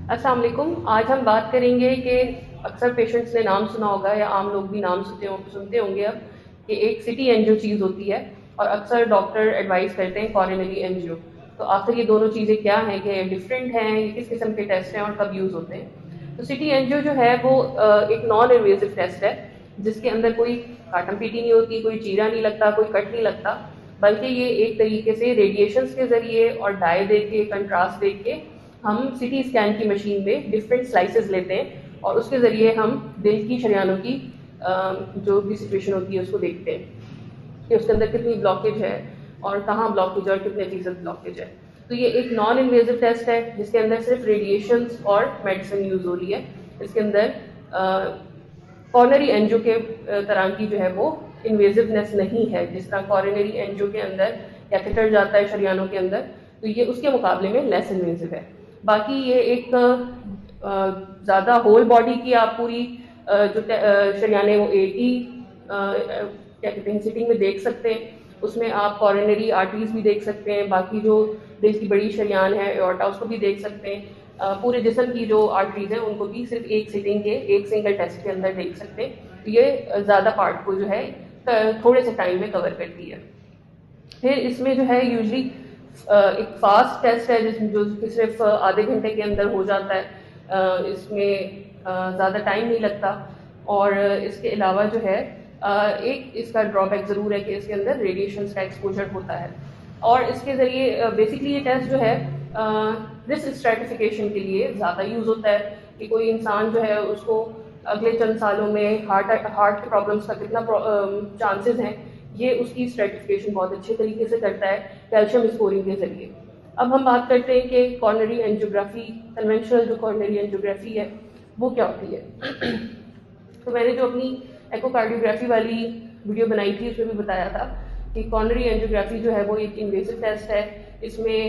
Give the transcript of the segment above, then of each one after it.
अस्सलाम वालेकुम। आज हम बात करेंगे कि अक्सर पेशेंट्स ने नाम सुना होगा या आम लोग भी नाम सुनते होंगे अब कि एक सिटी एंजियो चीज़ होती है और अक्सर डॉक्टर एडवाइस करते हैं कॉरोनरी एंजियो। तो आखिर ये दोनों चीज़ें क्या हैं, कि डिफरेंट हैं, ये किस किस्म के टेस्ट हैं और कब यूज़ होते हैं। तो सिटी एंजियो जो है वो एक नॉन इन्वेजिव टेस्ट है जिसके अंदर कोई काटम पीटी नहीं होती, कोई चीरा नहीं लगता, कोई कट नहीं लगता, बल्कि ये एक तरीके से रेडिएशंस के ज़रिए और डाई दे के, कंट्रास्ट दे के हम सिटी स्कैन की मशीन में डिफरेंट स्लाइसेस लेते हैं और उसके ज़रिए हम दिल की शरियानों की जो भी सिचुएशन होती है उसको देखते हैं कि उसके अंदर कितनी ब्लॉकेज है और कहाँ ब्लॉकेज है और कितने फीसद ब्लॉकेज है। तो ये एक नॉन इन्वेजिव टेस्ट है जिसके अंदर सिर्फ रेडिएशंस और मेडिसिन यूज़ हो रही है। इसके अंदर कॉर्नरी एंजियो के तरह की जो है वो इन्वेजिवनेस नहीं है, जिस तरह कॉर्नरी एंजियो के अंदर कैथेटर जाता है शरियानों के अंदर, तो ये उसके मुकाबले में लेस इन्वेजिव है। बाकी ये एक ज़्यादा होल बॉडी की आप पूरी जो शरियाने वो एक ही क्या कहते हैं सिटिंग में देख सकते हैं। उसमें आप कॉरोनरी आर्टरीज भी देख सकते हैं, बाकी जो दिल की बड़ी शरियान है एओर्टा उसको भी देख सकते हैं, पूरे जिस्म की जो आर्टरीज हैं उनको भी सिर्फ एक सिटिंग के एक सिंगल टेस्ट के अंदर देख सकते हैं। तो ये ज़्यादा पार्ट को जो है थोड़े से टाइम में कवर करती है। फिर इसमें जो है यूजली एक फास्ट टेस्ट है जिसमें जो सिर्फ आधे घंटे के अंदर हो जाता है। इसमें ज़्यादा टाइम नहीं लगता और इसके अलावा जो है एक इसका ड्रॉबैक ज़रूर है कि इसके अंदर रेडिएशंस का एक्सपोजर होता है और इसके ज़रिए बेसिकली ये टेस्ट जो है रिस्क स्ट्रेटिफिकेशन के लिए ज़्यादा यूज़ होता है कि कोई इंसान जो है उसको अगले चंद सालों में हार्ट के प्रॉब्लम्स का कितना चांसेस हैं, ये उसकी स्ट्रेटिफिकेशन बहुत अच्छे तरीके से करता है कैल्शियम स्कोरिंग के जरिए। अब हम बात करते हैं कि कॉर्नरी एंजियोग्राफी, कन्वेंशनल जो कॉर्नरी एंजियोग्राफी है वो क्या होती है। तो मैंने जो अपनी एकोकार्डियोग्राफी वाली वीडियो बनाई थी उसमें भी बताया था कि कॉर्नरी एंजियोग्राफी जो है वो एक इन्वेसिव टेस्ट है। इसमें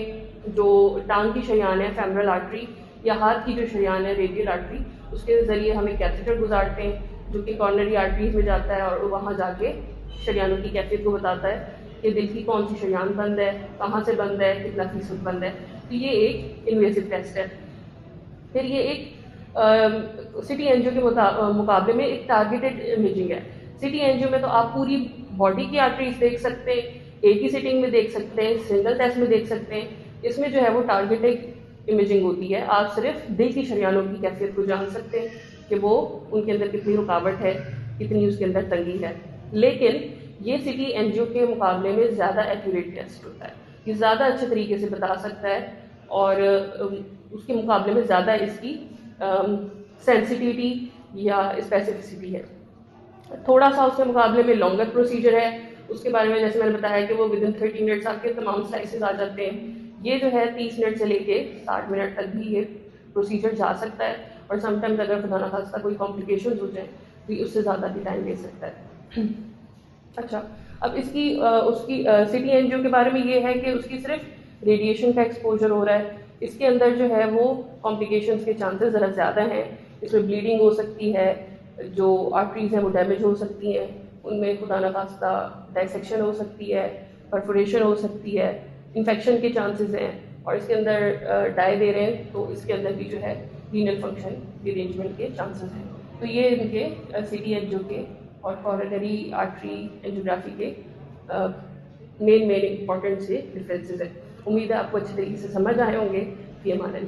जो टांग की शरियान है फेमरल आर्टरी या हाथ की जो शरियान है रेडियल आर्टरी, उसके ज़रिए हम एक कैथेटर गुजारते हैं जो कि कॉर्नरी आर्टरीज में जाता है और वहाँ जाके शरियानों की कैफियत को बताता है कि दिल की कौन सी शरियान बंद है, कहाँ से बंद है, कितना फीसद बंद है। तो ये एक इन्वेसिव टेस्ट है। फिर ये एक सिटी एंजियो के मुकाबले में एक टारगेटेड इमेजिंग है। सिटी एंजियो में तो आप पूरी बॉडी की आर्टरीज देख सकते हैं, एक ही सिटिंग में देख सकते हैं, सिंगल टेस्ट में देख सकते हैं। इसमें जो है वो टारगेटेड इमेजिंग होती है, आप सिर्फ दिल की शरियानों की कैफियत को जान सकते हैं कि वो उनके अंदर कितनी रुकावट है, कितनी उसके अंदर तंगी है। लेकिन ये सिटी एंजियो के मुकाबले में ज़्यादा एक्यूरेट टेस्ट होता है, ये ज़्यादा अच्छे तरीके से बता सकता है और उसके मुकाबले में ज़्यादा इसकी सेंसिटिविटी या स्पेसिफिसिटी है। थोड़ा सा उसके मुकाबले में लॉन्गर प्रोसीजर है, उसके बारे में जैसे मैंने बताया कि वो विदिन 30 मिनट्स आपके तमाम स्लाइसेस आ जाते हैं। ये जो है 30 मिनट से लेके 60 मिनट तक भी ये प्रोसीजर जा सकता है और समटाइम्स अगर खुदा न खास्ता कोई कॉम्प्लिकेशंस हो जाए तो उससे ज़्यादा भी टाइम ले सकता है। अच्छा, अब इसकी उसकी सिटी एंजियो के बारे में ये है कि उसकी सिर्फ रेडिएशन का एक्सपोजर हो रहा है। इसके अंदर जो है वो कॉम्प्लिकेशंस के चांसेस ज़रा ज़्यादा हैं। इसमें ब्लीडिंग हो सकती है, जो आर्टरीज हैं वो डैमेज हो सकती हैं, उनमें खुदा न खास्ता डायसेक्शन हो सकती है, परफोरेशन हो सकती है, इन्फेक्शन के चांसेस हैं और इसके अंदर डाई दे रहे हैं तो इसके अंदर भी जो है रीनल फंक्शन डिरेंजमेंट के चांसेस हैं। तो ये इनके सिटी एंजियो के और कॉरोनरी आर्टरी एंजियोग्राफी के मेन इंपॉर्टेंट से डिफरेंसेस हैं। उम्मीद है आपको अच्छे तरीके से समझ आए होंगे। ये हमारे